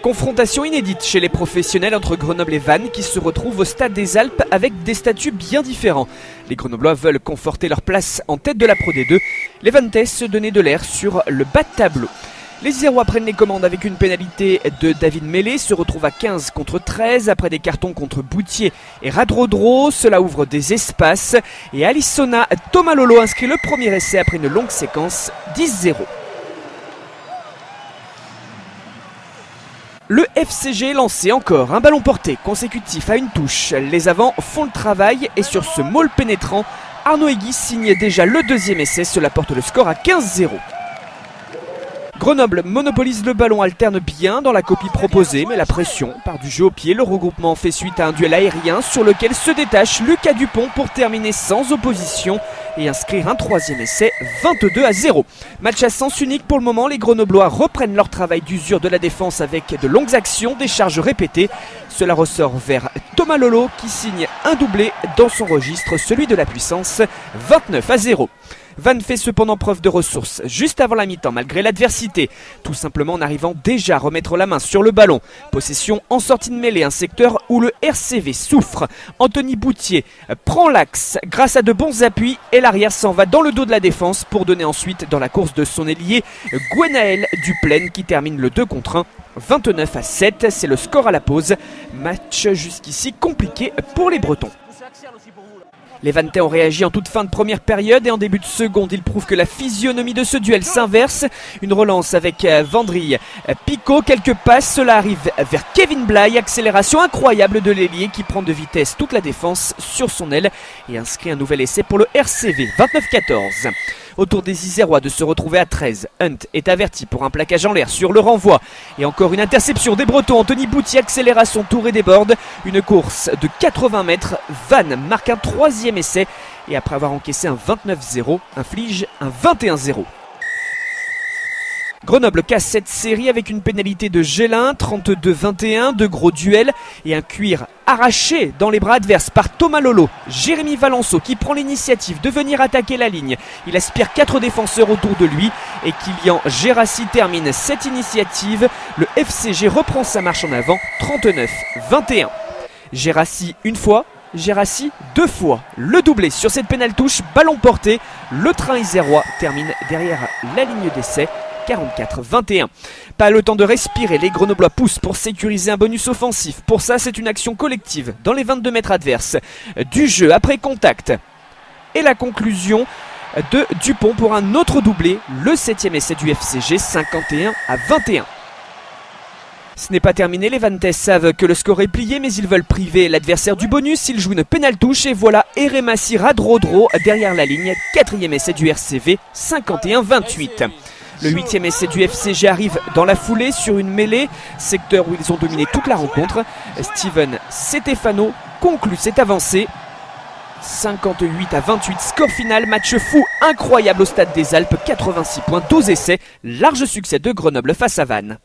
Confrontation inédite chez les professionnels entre Grenoble et Vannes qui se retrouvent au Stade des Alpes avec des statuts bien différents. Les Grenoblois veulent conforter leur place en tête de la Pro D2. Les Vannettais se donner de l'air sur le bas de tableau. Les Isérois prennent les commandes avec une pénalité de David Mélé, se retrouvent à 15 contre 13 après des cartons contre Boutier et Radrodro. Cela ouvre des espaces et Alissona Tomalolo inscrit le premier essai après une longue séquence 10-0. Le FCG est lancé encore, un ballon porté consécutif à une touche. Les avants font le travail et sur ce maul pénétrant, Arnaud Egui signe déjà le deuxième essai, cela porte le score à 15-0. Grenoble monopolise le ballon, alterne bien dans la copie proposée, mais la pression part du jeu au pied. Le regroupement fait suite à un duel aérien sur lequel se détache Lucas Dupont pour terminer sans opposition et inscrire un troisième essai 22-0. Match à sens unique pour le moment, les Grenoblois reprennent leur travail d'usure de la défense avec de longues actions, des charges répétées. Cela ressort vers Tomalolo qui signe un doublé dans son registre, celui de la puissance 29-0. Vannes fait cependant preuve de ressources juste avant la mi-temps malgré l'adversité, tout simplement en arrivant déjà à remettre la main sur le ballon. Possession en sortie de mêlée, un secteur où le RCV souffre. Anthony Boutier prend l'axe grâce à de bons appuis et l'arrière s'en va dans le dos de la défense pour donner ensuite dans la course de son ailier Gwenaël Duplaine qui termine le 2 contre 1. 29-7, c'est le score à la pause. Match jusqu'ici compliqué pour les Bretons. Les Vannettais ont réagi en toute fin de première période et en début de seconde, ils prouvent que la physionomie de ce duel s'inverse. Une relance avec Vendry, Picot, quelques passes, cela arrive vers Kevin Bly, accélération incroyable de l'ailier qui prend de vitesse toute la défense sur son aile et inscrit un nouvel essai pour le RCV, 29-14. Autour des Isérois de se retrouver à 13. Hunt est averti pour un plaquage en l'air sur le renvoi. Et encore une interception des Bretons. Anthony Boutier accélère son tour et déborde. Une course de 80 mètres. Vannes marque un troisième essai. Et après avoir encaissé un 29-0, inflige un 21-0. Grenoble casse cette série avec une pénalité de Gélin, 32-21, de gros duels et un cuir arraché dans les bras adverses par Tomalolo. Jérémy Valenceau qui prend l'initiative de venir attaquer la ligne. Il aspire 4 défenseurs autour de lui et Kylian Gérassi termine cette initiative. Le FCG reprend sa marche en avant, 39-21. Gérassi une fois, Gérassi deux fois. Le doublé sur cette pénale touche, ballon porté. Le train isérois termine derrière la ligne d'essai. 44-21. Pas le temps de respirer, les Grenoblois poussent pour sécuriser un bonus offensif. Pour ça, c'est une action collective dans les 22 mètres adverses. Du jeu après contact. Et la conclusion de Dupont pour un autre doublé. Le 7e essai du FCG, 51-21. Ce n'est pas terminé, les Vannettais savent que le score est plié, mais ils veulent priver l'adversaire du bonus. Ils jouent une pénale touche et voilà Eremassi Radrodro derrière la ligne. 4e essai du RCV, 51-28. Le 8e essai du FCG arrive dans la foulée sur une mêlée, secteur où ils ont dominé toute la rencontre. Steven Stefano conclut cette avancée. 58-28, score final, match fou, incroyable au Stade des Alpes, 86 points, 12 essais, large succès de Grenoble face à Vannes.